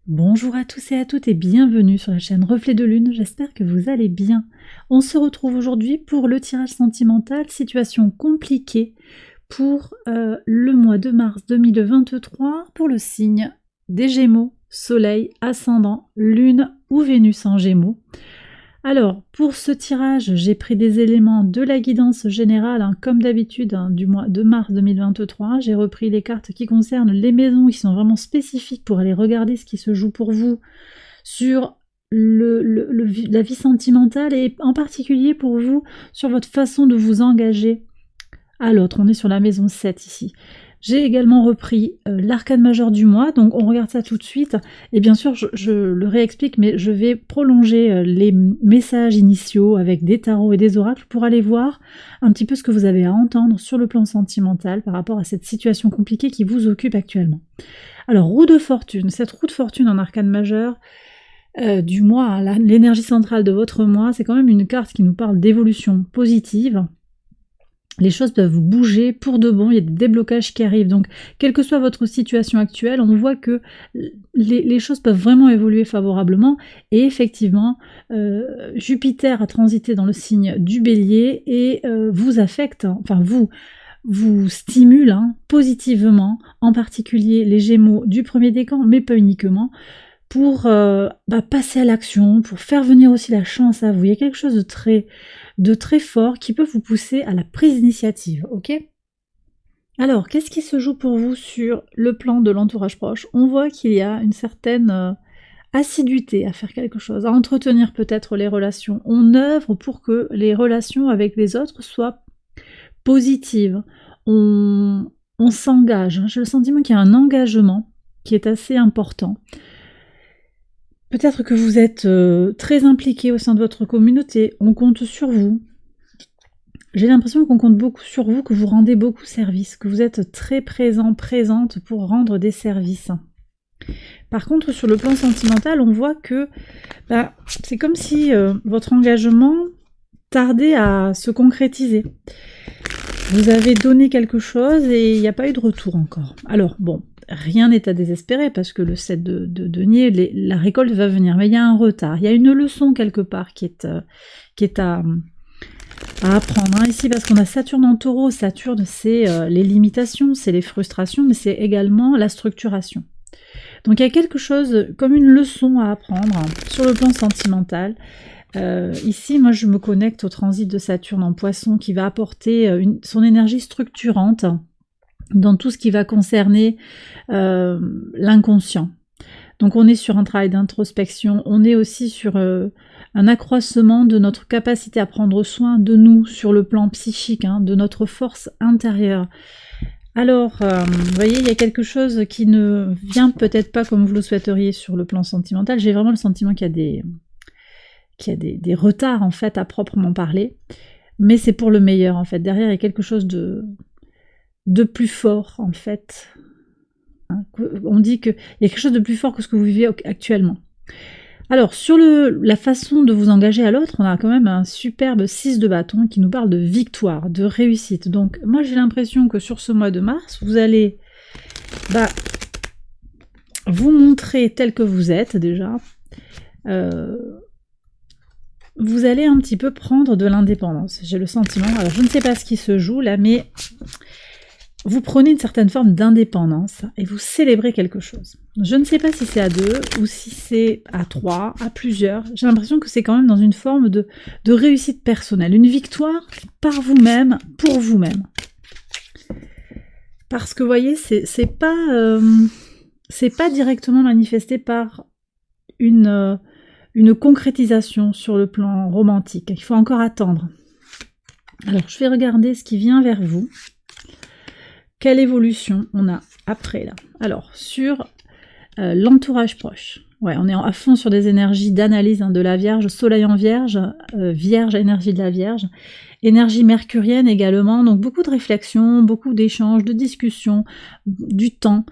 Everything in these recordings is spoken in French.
Bonjour à tous et à toutes et bienvenue sur la chaîne Reflet de Lune, j'espère que vous allez bien. On se retrouve aujourd'hui pour le tirage sentimental, situation compliquée pour le mois de mars 2023 pour le signe des Gémeaux, Soleil, Ascendant, Lune ou Vénus en Gémeaux. Alors, pour ce tirage, j'ai pris des éléments de la guidance générale, comme d'habitude, du mois de mars 2023. J'ai repris les cartes qui concernent les maisons, qui sont vraiment spécifiques pour aller regarder ce qui se joue pour vous sur la vie sentimentale et en particulier pour vous sur votre façon de vous engager à l'autre. On est sur la maison 7 ici. J'ai également repris l'arcane majeur du mois, donc on regarde ça tout de suite. Et bien sûr, je le réexplique, mais je vais prolonger les messages initiaux avec des tarots et des oracles pour aller voir un petit peu ce que vous avez à entendre sur le plan sentimental par rapport à cette situation compliquée qui vous occupe actuellement. Alors, roue de fortune. Cette roue de fortune en arcane majeur du mois, l'énergie centrale de votre mois, c'est quand même une carte qui nous parle d'évolution positive. Les choses peuvent bouger pour de bon, il y a des déblocages qui arrivent. Donc, quelle que soit votre situation actuelle, on voit que les choses peuvent vraiment évoluer favorablement. Et effectivement, Jupiter a transité dans le signe du Bélier et vous affecte, enfin vous stimule positivement, en particulier les Gémeaux du premier décan, mais pas uniquement, pour passer à l'action, pour faire venir aussi la chance à vous. Il y a quelque chose de très fort qui peut vous pousser à la prise d'initiative, ok? Alors, qu'est-ce qui se joue pour vous sur le plan de l'entourage proche? On voit qu'il y a une certaine assiduité à faire quelque chose, à entretenir peut-être les relations. On œuvre pour que les relations avec les autres soient positives. On s'engage. J'ai le sentiment qu'il y a un engagement qui est assez important. Peut-être que vous êtes très impliqué au sein de votre communauté, on compte sur vous. J'ai l'impression qu'on compte beaucoup sur vous, que vous rendez beaucoup service, que vous êtes très présente pour rendre des services. Par contre, sur le plan sentimental, on voit que c'est comme si votre engagement tardait à se concrétiser. Vous avez donné quelque chose et il n'y a pas eu de retour encore. Alors, bon, rien n'est à désespérer parce que le 7 de denier, la récolte va venir, mais il y a un retard, il y a une leçon quelque part qui est à apprendre ici, parce qu'on a Saturne en Taureau. Saturne, c'est les limitations, c'est les frustrations, mais c'est également la structuration. Donc il y a quelque chose comme une leçon à apprendre sur le plan sentimental. Ici, moi, je me connecte au transit de Saturne en Poisson qui va apporter son énergie structurante dans tout ce qui va concerner l'inconscient. Donc on est sur un travail d'introspection, on est aussi sur un accroissement de notre capacité à prendre soin de nous sur le plan psychique, de notre force intérieure. Alors, vous voyez, il y a quelque chose qui ne vient peut-être pas comme vous le souhaiteriez sur le plan sentimental. J'ai vraiment le sentiment qu'il y a des retards en fait à proprement parler, mais c'est pour le meilleur en fait. Derrière il y a quelque chose de plus fort en fait. On dit qu'il y a quelque chose de plus fort que ce que vous vivez actuellement. Alors sur la façon de vous engager à l'autre, on a quand même un superbe 6 de bâton qui nous parle de victoire, de réussite. Donc moi j'ai l'impression que sur ce mois de mars, vous allez vous montrer tel que vous êtes déjà. Vous allez un petit peu prendre de l'indépendance. J'ai le sentiment, alors je ne sais pas ce qui se joue là, mais vous prenez une certaine forme d'indépendance et vous célébrez quelque chose. Je ne sais pas si c'est à 2 ou si c'est à 3, à plusieurs. J'ai l'impression que c'est quand même dans une forme de réussite personnelle, une victoire par vous-même, pour vous-même. Parce que vous voyez, c'est pas directement manifesté par une concrétisation sur le plan romantique. Il faut encore attendre. Alors, je vais regarder ce qui vient vers vous. Quelle évolution on a après là? Alors, sur l'entourage proche. Ouais, on est à fond sur des énergies d'analyse de la Vierge, Soleil en Vierge, Vierge, énergie de la Vierge, énergie mercurienne également, donc beaucoup de réflexion, beaucoup d'échanges, de discussions, du temps,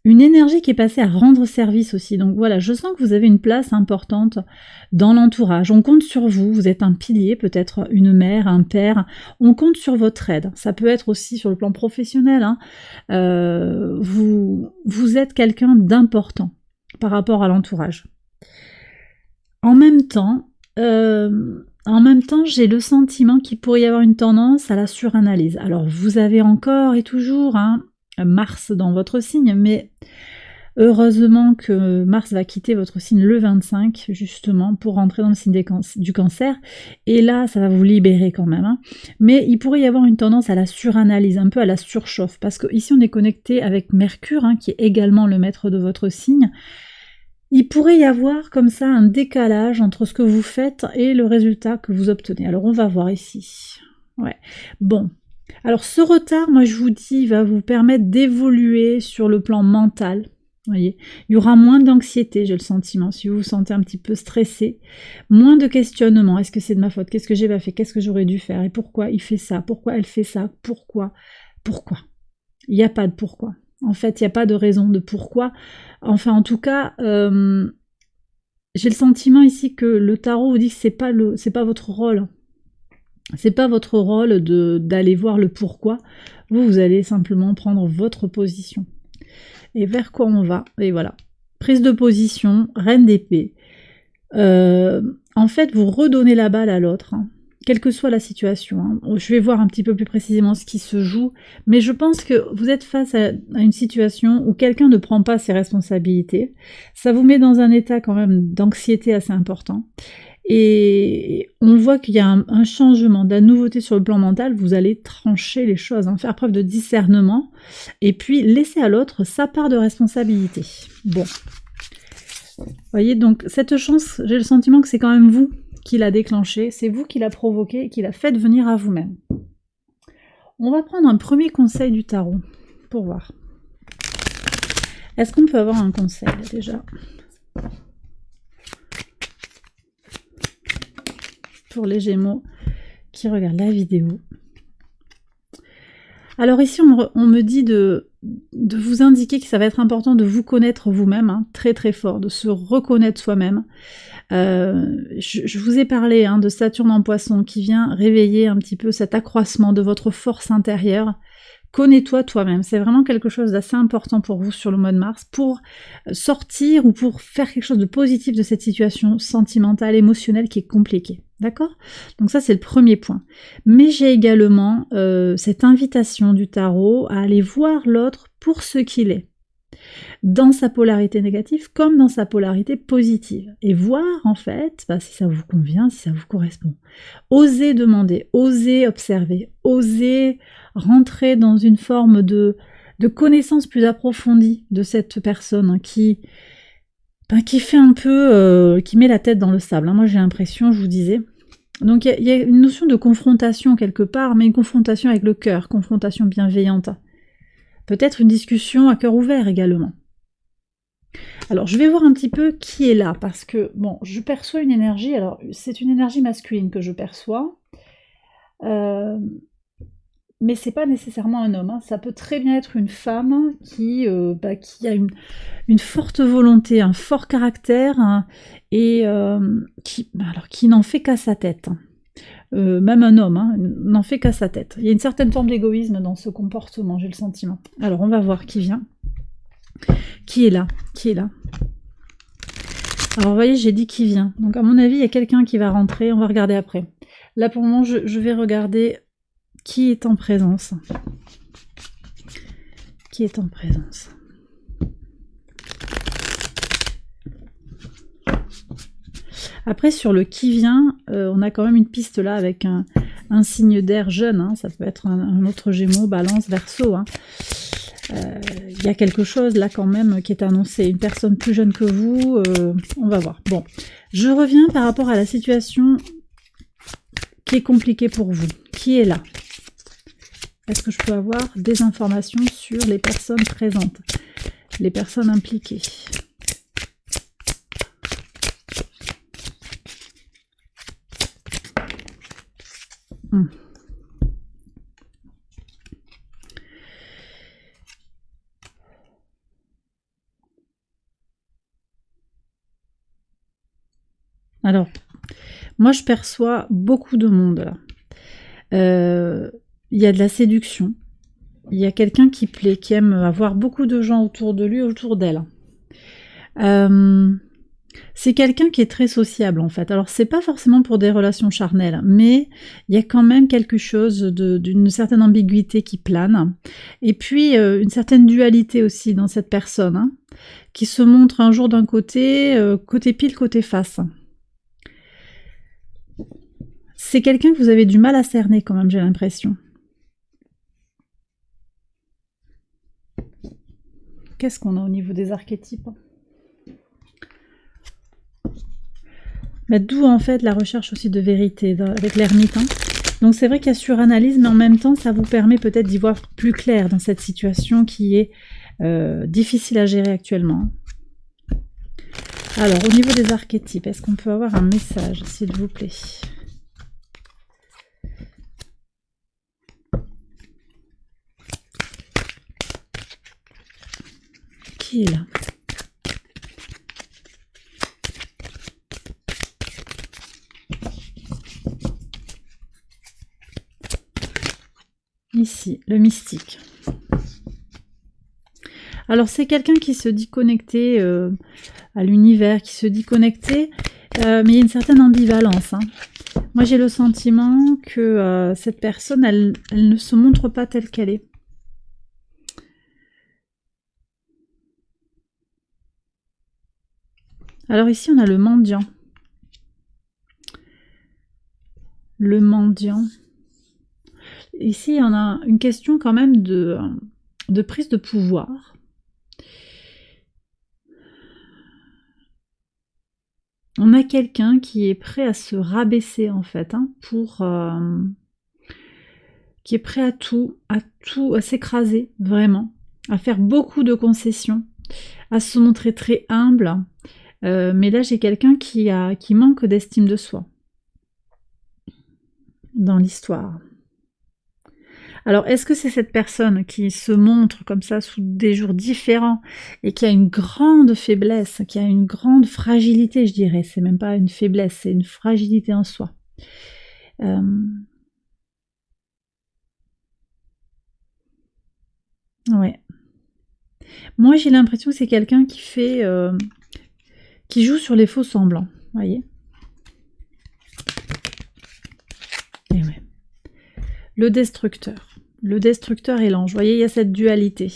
une énergie qui est passée à rendre service aussi. Donc voilà, je sens que vous avez une place importante dans l'entourage. On compte sur vous, vous êtes un pilier, peut-être une mère, un père. On compte sur votre aide. Ça peut être aussi sur le plan professionnel. Hein. Vous êtes quelqu'un d'important par rapport à l'entourage. En même temps, j'ai le sentiment qu'il pourrait y avoir une tendance à la suranalyse. Alors, vous avez encore et toujours Mars dans votre signe, mais heureusement que Mars va quitter votre signe le 25, justement, pour rentrer dans le signe du cancer. Et là, ça va vous libérer quand même. Hein. Mais il pourrait y avoir une tendance à la suranalyse, un peu à la surchauffe, parce que ici on est connecté avec Mercure, qui est également le maître de votre signe. Il pourrait y avoir comme ça un décalage entre ce que vous faites et le résultat que vous obtenez. Alors on va voir ici. Ouais. Bon. Alors ce retard, moi je vous dis, va vous permettre d'évoluer sur le plan mental. Voyez, il y aura moins d'anxiété, j'ai le sentiment, si vous vous sentez un petit peu stressé, moins de questionnement. Est-ce que c'est de ma faute? Qu'est-ce que j'ai pas fait? Qu'est-ce que j'aurais dû faire? Et pourquoi il fait ça? Pourquoi elle fait ça? Pourquoi? Il n'y a pas de pourquoi. En fait, il n'y a pas de raison de pourquoi. Enfin, en tout cas, j'ai le sentiment ici que le tarot vous dit que c'est pas votre rôle. C'est pas votre rôle d'aller voir le pourquoi. Vous allez simplement prendre votre position. Et vers quoi on va? Et voilà. Prise de position, reine d'épée. En fait, vous redonnez la balle à l'autre. Quelle que soit la situation. Hein. Je vais voir un petit peu plus précisément ce qui se joue, mais je pense que vous êtes face à une situation où quelqu'un ne prend pas ses responsabilités. Ça vous met dans un état quand même d'anxiété assez important. Et on voit qu'il y a un changement, de la nouveauté sur le plan mental. Vous allez trancher les choses, faire preuve de discernement, et puis laisser à l'autre sa part de responsabilité. Bon. Vous voyez, donc cette chance, j'ai le sentiment que c'est quand même vous qui l'a déclenché, c'est vous qui l'a provoqué et qui l'a fait venir à vous-même. On va prendre un premier conseil du tarot pour voir. Est-ce qu'on peut avoir un conseil déjà pour les Gémeaux qui regardent la vidéo? Alors ici, on me dit de vous indiquer que ça va être important de vous connaître vous-même, très très fort, de se reconnaître soi-même. Je vous ai parlé de Saturne en Poisson qui vient réveiller un petit peu cet accroissement de votre force intérieure. Connais-toi toi-même, c'est vraiment quelque chose d'assez important pour vous sur le mois de mars, pour sortir ou pour faire quelque chose de positif de cette situation sentimentale, émotionnelle qui est compliquée. D'accord? Donc ça c'est le premier point. Mais j'ai également cette invitation du tarot à aller voir l'autre pour ce qu'il est, dans sa polarité négative comme dans sa polarité positive, et voir en fait si ça vous convient, si ça vous correspond. Osez demander, osez observer, osez rentrer dans une forme de connaissance plus approfondie de cette personne qui fait un peu, qui met la tête dans le sable. Moi j'ai l'impression, je vous disais. Donc il y a une notion de confrontation quelque part, mais une confrontation avec le cœur, confrontation bienveillante. Peut-être une discussion à cœur ouvert également. Alors je vais voir un petit peu qui est là, parce que bon, je perçois une énergie, alors c'est une énergie masculine que je perçois, mais c'est pas nécessairement un homme, ça peut très bien être une femme qui a une forte volonté, un fort caractère, et qui n'en fait qu'à sa tête. Même un homme n'en fait qu'à sa tête. Il y a une certaine forme d'égoïsme dans ce comportement, j'ai le sentiment. Alors on va voir qui vient. Qui est là? Alors vous voyez, j'ai dit qui vient. Donc à mon avis, il y a quelqu'un qui va rentrer, on va regarder après. Là pour le moment, je vais regarder qui est en présence. Qui est en présence? Après, sur le qui vient, on a quand même une piste là avec un signe d'air jeune. Ça peut être un autre Gémeaux, Balance, Verseau. Il y a quelque chose là quand même qui est annoncé. Une personne plus jeune que vous, on va voir. Bon, je reviens par rapport à la situation qui est compliquée pour vous. Qui est là? Est-ce que je peux avoir des informations sur les personnes présentes, les personnes impliquées? Alors, moi je perçois beaucoup de monde là. Il y a de la séduction. Il y a quelqu'un qui plaît, qui aime avoir beaucoup de gens autour de lui, autour d'elle. C'est quelqu'un qui est très sociable en fait. Alors c'est pas forcément pour des relations charnelles, mais il y a quand même quelque chose d'une certaine ambiguïté qui plane. Et puis une certaine dualité aussi dans cette personne, hein, qui se montre un jour d'un côté, côté pile, côté face. C'est quelqu'un que vous avez du mal à cerner quand même, j'ai l'impression. Qu'est-ce qu'on a au niveau des archétypes ? D'où en fait la recherche aussi de vérité avec l'ermite. Hein. Donc c'est vrai qu'il y a suranalyse, mais en même temps ça vous permet peut-être d'y voir plus clair dans cette situation qui est difficile à gérer actuellement. Alors au niveau des archétypes, est-ce qu'on peut avoir un message s'il vous plaît ? Qui est là ? Ici, le mystique. Alors c'est quelqu'un qui se dit connecté à l'univers, qui se dit connecté, mais il y a une certaine ambivalence. Hein. Moi j'ai le sentiment que cette personne, elle ne se montre pas telle qu'elle est. Alors ici on a le mendiant. Le mendiant. Ici on a une question quand même de prise de pouvoir. On a quelqu'un qui est prêt à se rabaisser en fait, hein, qui est prêt à tout, à s'écraser vraiment, à faire beaucoup de concessions, à se montrer très humble. Mais là j'ai quelqu'un qui manque d'estime de soi dans l'histoire. Alors, est-ce que c'est cette personne qui se montre comme ça sous des jours différents et qui a une grande faiblesse, qui a une grande fragilité, je dirais. C'est même pas une faiblesse, c'est une fragilité en soi. Ouais. Moi, j'ai l'impression que c'est quelqu'un qui fait... qui joue sur les faux semblants, voyez. Et ouais. Le destructeur. Le destructeur et l'ange. Vous voyez, il y a cette dualité.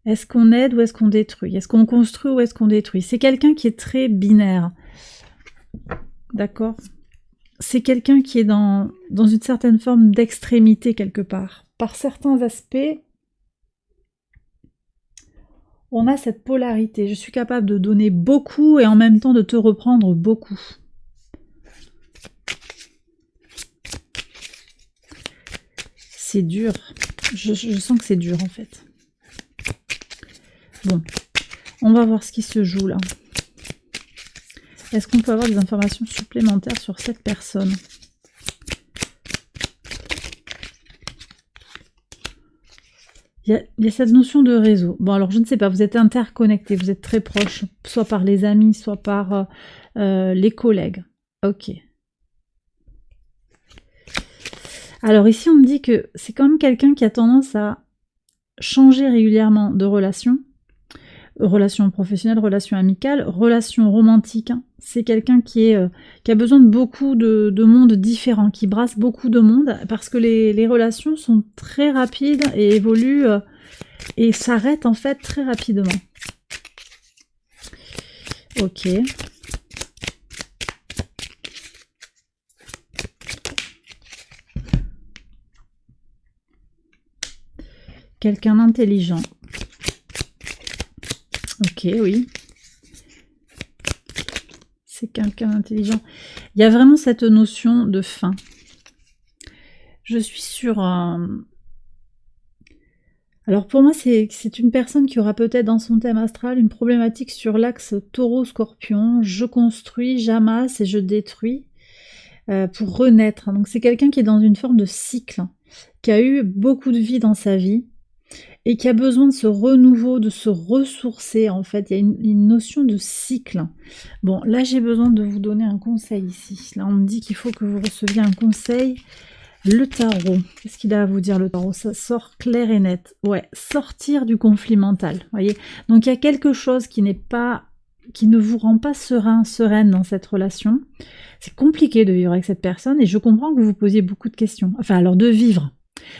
Est-ce qu'on aide ou est-ce qu'on détruit? Est-ce qu'on construit ou est-ce qu'on détruit? C'est quelqu'un qui est très binaire. D'accord? C'est quelqu'un qui est dans une certaine forme d'extrémité quelque part. Par certains aspects, on a cette polarité. Je suis capable de donner beaucoup et en même temps de te reprendre beaucoup. C'est dur. Je sens que c'est dur en fait. Bon, on va voir ce qui se joue là. Est-ce qu'on peut avoir des informations supplémentaires sur cette personne? Il y a cette notion de réseau. Bon, alors je ne sais pas, vous êtes interconnectés, vous êtes très proches, soit par les amis, soit par les collègues. Ok. Alors ici, on me dit que c'est quand même quelqu'un qui a tendance à changer régulièrement de relation. Relation professionnelle, relation amicale, relation romantique. Hein. C'est quelqu'un qui a besoin de beaucoup de mondes différents, qui brasse beaucoup de monde, parce que les relations sont très rapides et évoluent et s'arrêtent en fait très rapidement. Ok. Quelqu'un d'intelligent. Ok, oui. C'est quelqu'un d'intelligent. Il y a vraiment cette notion de fin. Je suis sur un... Alors pour moi, c'est une personne qui aura peut-être dans son thème astral une problématique sur l'axe taureau-scorpion. Je construis, j'amasse et je détruis pour renaître. Donc c'est quelqu'un qui est dans une forme de cycle, qui a eu beaucoup de vie dans sa vie et qui a besoin de ce renouveau, de se ressourcer en fait. Il y a une notion de cycle. Bon, là j'ai besoin de vous donner un conseil ici. Là on me dit qu'il faut que vous receviez un conseil. Le tarot, qu'est-ce qu'il a à vous dire le tarot? Ça sort clair et net. Ouais, sortir du conflit mental, voyez. Donc il y a quelque chose qui ne vous rend pas sereine dans cette relation. C'est compliqué de vivre avec cette personne et je comprends que vous vous posiez beaucoup de questions. Enfin alors de vivre,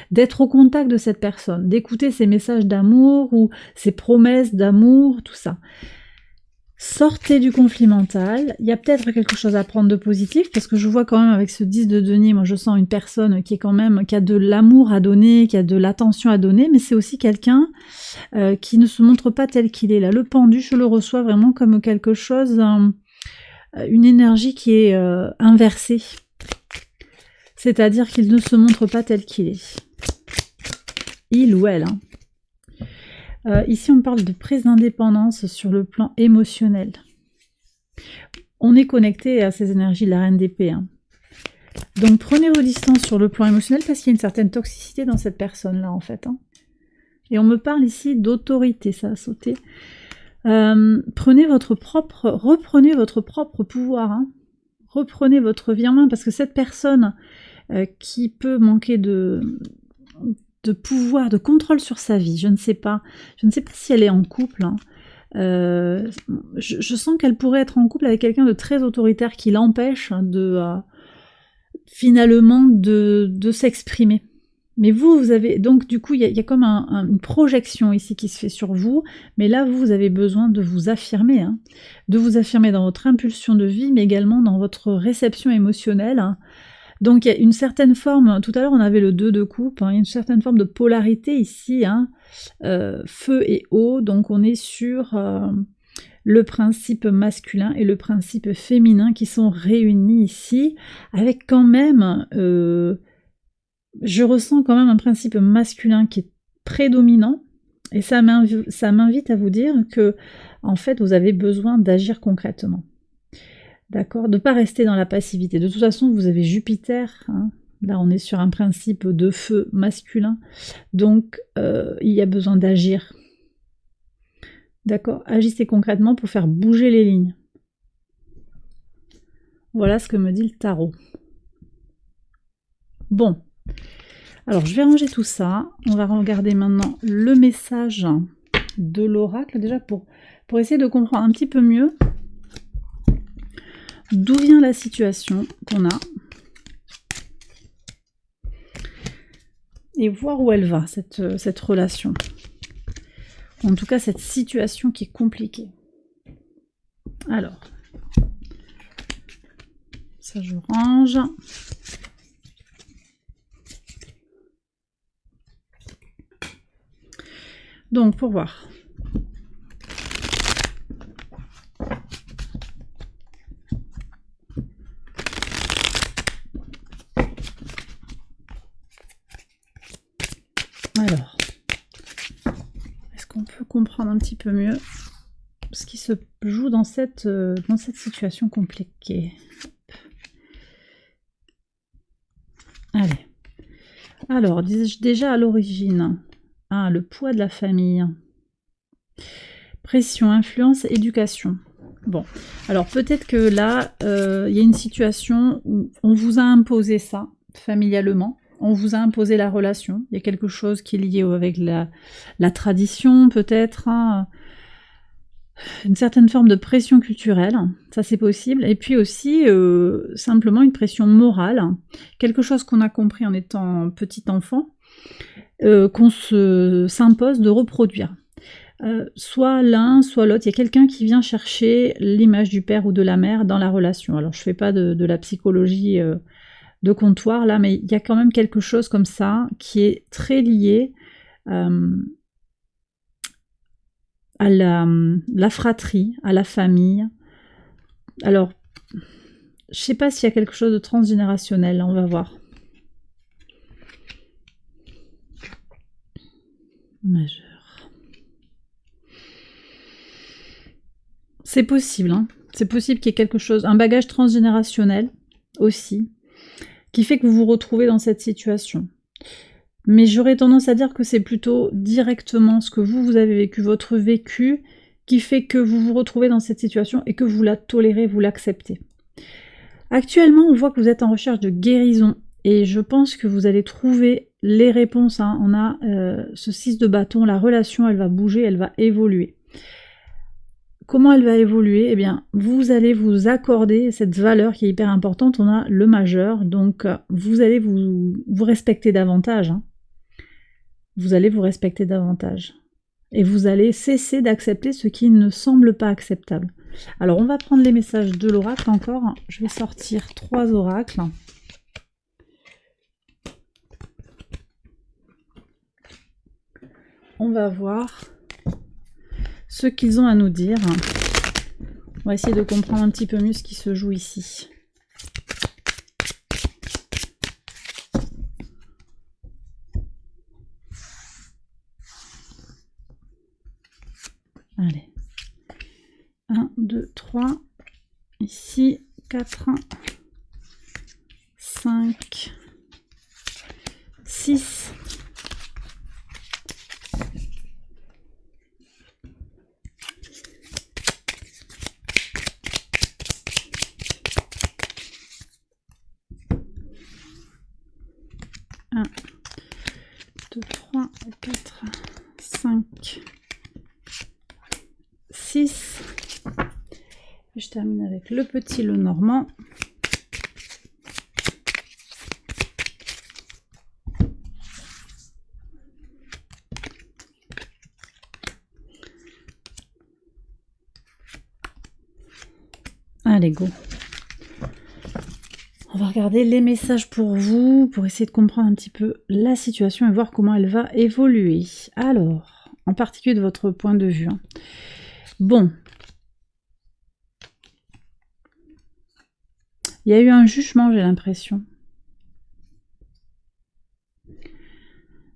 d'être au contact de cette personne, d'écouter ses messages d'amour ou ses promesses d'amour, tout ça. Sortez du conflit mental, il y a peut-être quelque chose à prendre de positif, parce que je vois quand même avec ce 10 de denier, moi je sens une personne qui a de l'amour à donner, qui a de l'attention à donner, mais c'est aussi quelqu'un qui ne se montre pas tel qu'il est. Là, le pendu, je le reçois vraiment comme quelque chose, une énergie qui est inversée. C'est-à-dire qu'il ne se montre pas tel qu'il est. Il ou elle, hein. Ici, on parle de prise d'indépendance sur le plan émotionnel. On est connecté à ces énergies de la reine d'épée. Hein. Donc, prenez vos distances sur le plan émotionnel parce qu'il y a une certaine toxicité dans cette personne-là, en fait. Hein. Et on me parle ici d'autorité, ça a sauté. Reprenez votre propre pouvoir. Hein. Reprenez votre vie en main parce que cette personne qui peut manquer de pouvoir, de contrôle sur sa vie. Je ne sais pas si elle est en couple. Hein. Je sens qu'elle pourrait être en couple avec quelqu'un de très autoritaire qui l'empêche finalement de s'exprimer. Mais vous avez... Donc du coup, il y a comme une projection ici qui se fait sur vous, mais là, vous avez besoin de vous affirmer. Hein, de vous affirmer dans votre impulsion de vie, mais également dans votre réception émotionnelle. Hein. Donc il y a une certaine forme, tout à l'heure on avait le 2 de coupe, hein, il y a une certaine forme de polarité ici, hein, feu et eau, donc on est sur le principe masculin et le principe féminin qui sont réunis ici, avec quand même, je ressens quand même un principe masculin qui est prédominant, et ça m'invite à vous dire que, en fait, vous avez besoin d'agir concrètement. D'accord, de ne pas rester dans la passivité. De toute façon, vous avez Jupiter. Hein. Là, on est sur un principe de feu masculin. Donc, il y a besoin d'agir. D'accord, agissez concrètement pour faire bouger les lignes. Voilà ce que me dit le tarot. Bon. Alors, je vais ranger tout ça. On va regarder maintenant le message de l'oracle, déjà pour essayer de comprendre un petit peu mieux d'où vient la situation qu'on a et voir où elle va, cette relation. En tout cas, cette situation qui est compliquée. Alors, ça je range. Donc, pour voir. Alors, est-ce qu'on peut comprendre un petit peu mieux ce qui se joue dans cette situation compliquée? Allez. Alors, déjà à l'origine, le poids de la famille. Pression, influence, éducation. Bon, alors peut-être que là, il y a une situation où on vous a imposé ça, familialement. On vous a imposé la relation. Il y a quelque chose qui est lié avec la tradition, peut-être. Hein, une certaine forme de pression culturelle. Ça, c'est possible. Et puis aussi, simplement une pression morale. Quelque chose qu'on a compris en étant petit enfant, qu'on s'impose de reproduire. Soit l'un, soit l'autre. Il y a quelqu'un qui vient chercher l'image du père ou de la mère dans la relation. Alors, je ne fais pas de la psychologie de comptoir là, mais il y a quand même quelque chose comme ça qui est très lié à la fratrie, à la famille. Alors, je sais pas s'il y a quelque chose de transgénérationnel, là, on va voir. Majeur. C'est possible, hein. C'est possible qu'il y ait quelque chose, un bagage transgénérationnel aussi, qui fait que vous vous retrouvez dans cette situation. mais j'aurais tendance à dire que c'est plutôt directement ce que vous avez vécu, votre vécu, qui fait que vous vous retrouvez dans cette situation et que vous la tolérez, vous l'acceptez. Actuellement, on voit que vous êtes en recherche de guérison et je pense que vous allez trouver les réponses. Hein. On a ce 6 de bâton, la relation, elle va bouger, elle va évoluer. Comment elle va évoluer? Eh bien, vous allez vous accorder cette valeur qui est hyper importante. On a le majeur, donc vous allez vous respecter davantage. Hein. Vous allez vous respecter davantage. Et vous allez cesser d'accepter ce qui ne semble pas acceptable. Alors, on va prendre les messages de l'oracle encore. Je vais sortir 3 oracles. On va voir ce qu'ils ont à nous dire. On va essayer de comprendre un petit peu mieux ce qui se joue ici. Allez. 1, 2, 3. Ici, 4, 5, 6. Un, 2, 3, 4, 5, 6. Je termine avec le petit le normand. Allez, go. On va regarder les messages pour vous, pour essayer de comprendre un petit peu la situation et voir comment elle va évoluer. Alors, en particulier de votre point de vue. Hein. Bon. Il y a eu un jugement, j'ai l'impression.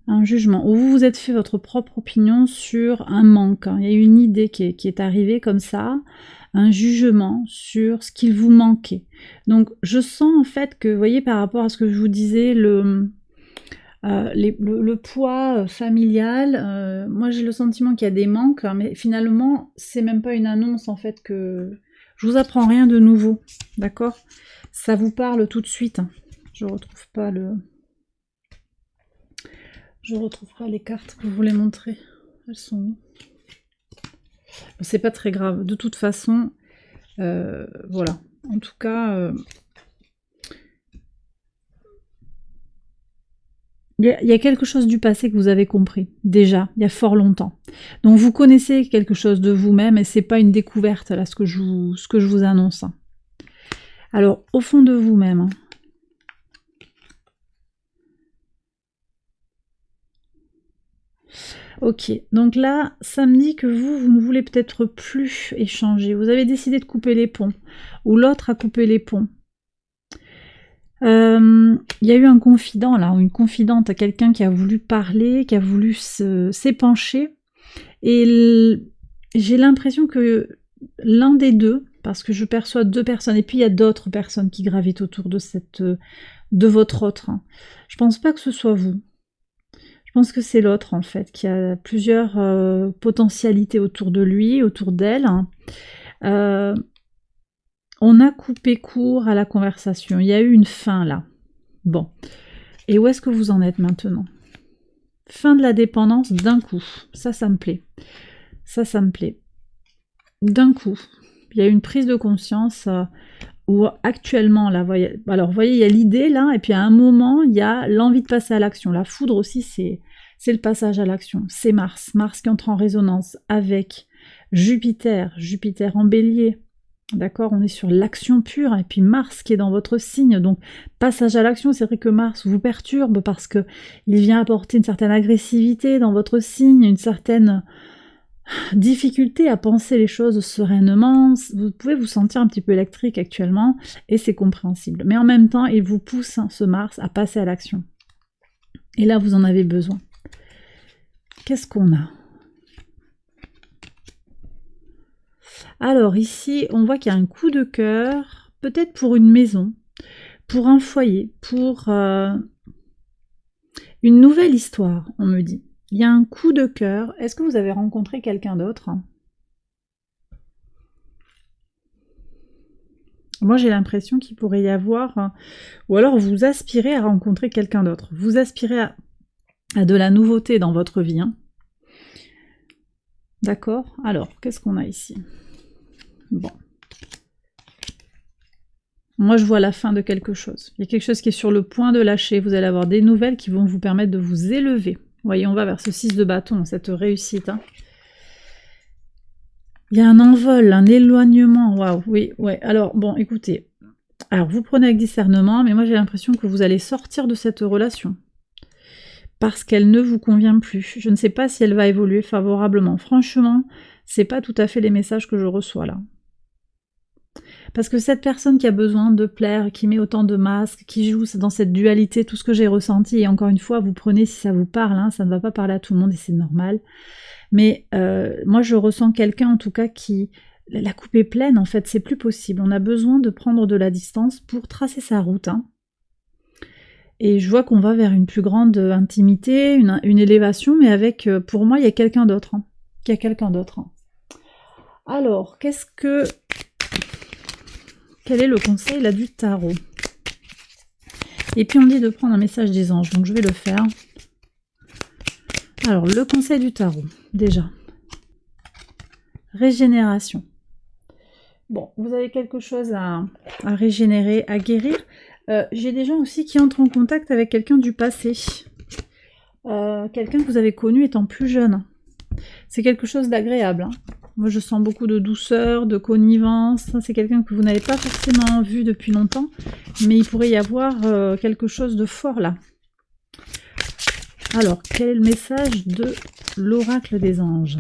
Un jugement, où vous vous êtes fait votre propre opinion sur un manque. Hein. Il y a eu une idée qui est arrivée comme ça, un jugement sur ce qu'il vous manquait. Donc je sens en fait que, vous voyez, par rapport à ce que je vous disais, le poids familial, moi j'ai le sentiment qu'il y a des manques, hein, mais finalement c'est même pas une annonce en fait que... Je vous apprends rien de nouveau, d'accord? Ça vous parle tout de suite. Hein. Je retrouve pas le... Je retrouve pas les cartes que je voulais montrer. Elles sont où? C'est pas très grave. De toute façon, voilà. En tout cas, il y a quelque chose du passé que vous avez compris, déjà, il y a fort longtemps. Donc vous connaissez quelque chose de vous-même et c'est pas une découverte, là, ce que je vous annonce. Alors, au fond de vous-même, hein, ok, donc là, ça me dit que vous ne voulez peut-être plus échanger. Vous avez décidé de couper les ponts, ou l'autre a coupé les ponts. Il y a eu un confident là, ou une confidente, quelqu'un qui a voulu parler, qui a voulu s'épancher. Et j'ai l'impression que l'un des deux, parce que je perçois 2 personnes, et puis il y a d'autres personnes qui gravitent autour de votre autre. Hein. Je pense pas que ce soit vous. Je pense que c'est l'autre en fait, qui a plusieurs potentialités autour de lui, autour d'elle. On a coupé court à la conversation. Il y a eu une fin là. Bon. Et où est-ce que vous en êtes maintenant? Fin de la dépendance d'un coup. Ça me plaît. Ça me plaît. D'un coup. Il y a une prise de conscience où actuellement, là, alors vous voyez, il y a l'idée là, et puis à un moment, il y a l'envie de passer à l'action. La foudre aussi, c'est le passage à l'action. C'est Mars. Mars qui entre en résonance avec Jupiter. Jupiter en bélier. D'accord, on est sur l'action pure, et puis Mars qui est dans votre signe, donc passage à l'action, c'est vrai que Mars vous perturbe parce que il vient apporter une certaine agressivité dans votre signe, une certaine difficulté à penser les choses sereinement, vous pouvez vous sentir un petit peu électrique actuellement, et c'est compréhensible. Mais en même temps, il vous pousse, hein, ce Mars, à passer à l'action. Et là, vous en avez besoin. Qu'est-ce qu'on a ? Alors ici, on voit qu'il y a un coup de cœur, peut-être pour une maison, pour un foyer, pour... Une nouvelle histoire, on me dit. Il y a un coup de cœur. Est-ce que vous avez rencontré quelqu'un d'autre? Moi, j'ai l'impression qu'il pourrait y avoir... ou alors, vous aspirez à rencontrer quelqu'un d'autre. Vous aspirez à de la nouveauté dans votre vie. Hein. D'accord? Alors, qu'est-ce qu'on a ici? Bon. Moi, je vois la fin de quelque chose. Il y a quelque chose qui est sur le point de lâcher. Vous allez avoir des nouvelles qui vont vous permettre de vous élever. Vous voyez, on va vers ce 6 de bâton, cette réussite. Hein. Il y a un envol, un éloignement. Waouh, oui, ouais. Alors, bon, écoutez. Alors, vous prenez avec discernement, mais moi, j'ai l'impression que vous allez sortir de cette relation. Parce qu'elle ne vous convient plus. Je ne sais pas si elle va évoluer favorablement. Franchement, c'est pas tout à fait les messages que je reçois là. Parce que cette personne qui a besoin de plaire, qui met autant de masques, qui joue dans cette dualité, tout ce que j'ai ressenti, et encore une fois, vous prenez si ça vous parle, hein, ça ne va pas parler à tout le monde et c'est normal. Mais moi, je ressens quelqu'un en tout cas qui... La coupe est pleine, en fait, c'est plus possible. On a besoin de prendre de la distance pour tracer sa route. Hein. Et je vois qu'on va vers une plus grande intimité, une élévation, mais avec, pour moi, il y a quelqu'un d'autre. Hein. Il y a quelqu'un d'autre. Hein. Alors, quel est le conseil là du tarot? Et puis on dit de prendre un message des anges, donc je vais le faire. Alors, le conseil du tarot, déjà. Régénération. Bon, vous avez quelque chose à régénérer, à guérir. J'ai des gens aussi qui entrent en contact avec quelqu'un du passé. Quelqu'un que vous avez connu étant plus jeune. C'est quelque chose d'agréable. Hein. Moi, je sens beaucoup de douceur, de connivence. C'est quelqu'un que vous n'avez pas forcément vu depuis longtemps, mais il pourrait y avoir quelque chose de fort là. Alors, quel est le message de l'oracle des anges?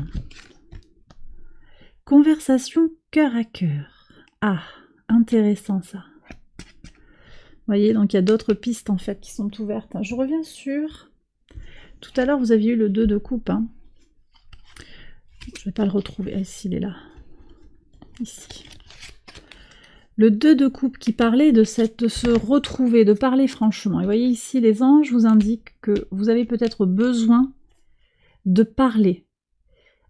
Conversation cœur à cœur. Ah, intéressant ça. Vous voyez, donc il y a d'autres pistes en fait qui sont ouvertes. Je reviens sur... Tout à l'heure, vous aviez eu le 2 de coupe. Hein. Je ne vais pas le retrouver. Ah, ici, il est là. Ici. Le 2 de coupe qui parlait de se retrouver, de parler franchement. Et vous voyez ici, les anges vous indiquent que vous avez peut-être besoin de parler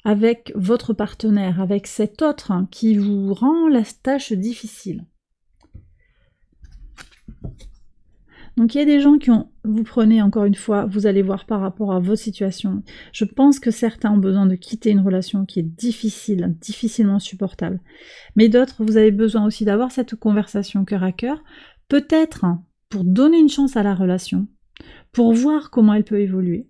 avec votre partenaire, avec cet autre hein, qui vous rend la tâche difficile. Donc il y a des gens qui ont, vous prenez encore une fois, vous allez voir par rapport à votre situation. Je pense que certains ont besoin de quitter une relation qui est difficile, difficilement supportable. Mais d'autres, vous avez besoin aussi d'avoir cette conversation cœur à cœur, peut-être hein, pour donner une chance à la relation, pour voir comment elle peut évoluer,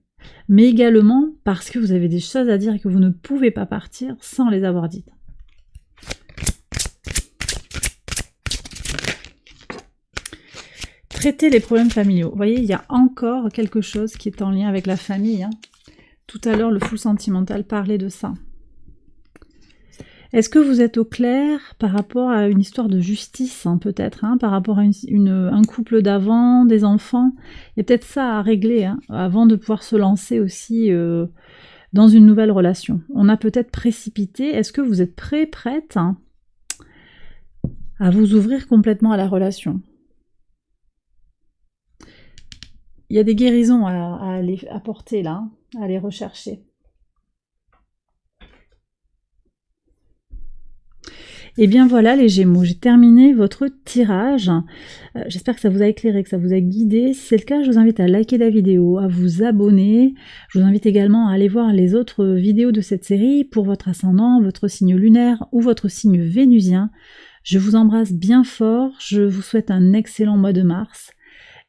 mais également parce que vous avez des choses à dire et que vous ne pouvez pas partir sans les avoir dites. Traiter les problèmes familiaux. Vous voyez, il y a encore quelque chose qui est en lien avec la famille. Hein. Tout à l'heure, le full sentimental parlait de ça. Est-ce que vous êtes au clair par rapport à une histoire de justice, hein, peut-être, hein, par rapport à un couple d'avant, des enfants? Il y a peut-être ça à régler hein, avant de pouvoir se lancer aussi dans une nouvelle relation. On a peut-être précipité. Est-ce que vous êtes prête hein, à vous ouvrir complètement à la relation? Il y a des guérisons à aller apporter là, hein, à aller rechercher. Et bien voilà les Gémeaux, j'ai terminé votre tirage. J'espère que ça vous a éclairé, que ça vous a guidé. Si c'est le cas, je vous invite à liker la vidéo, à vous abonner. Je vous invite également à aller voir les autres vidéos de cette série pour votre ascendant, votre signe lunaire ou votre signe vénusien. Je vous embrasse bien fort, je vous souhaite un excellent mois de mars.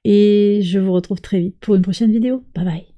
Et je vous retrouve très vite pour une prochaine vidéo. Bye bye.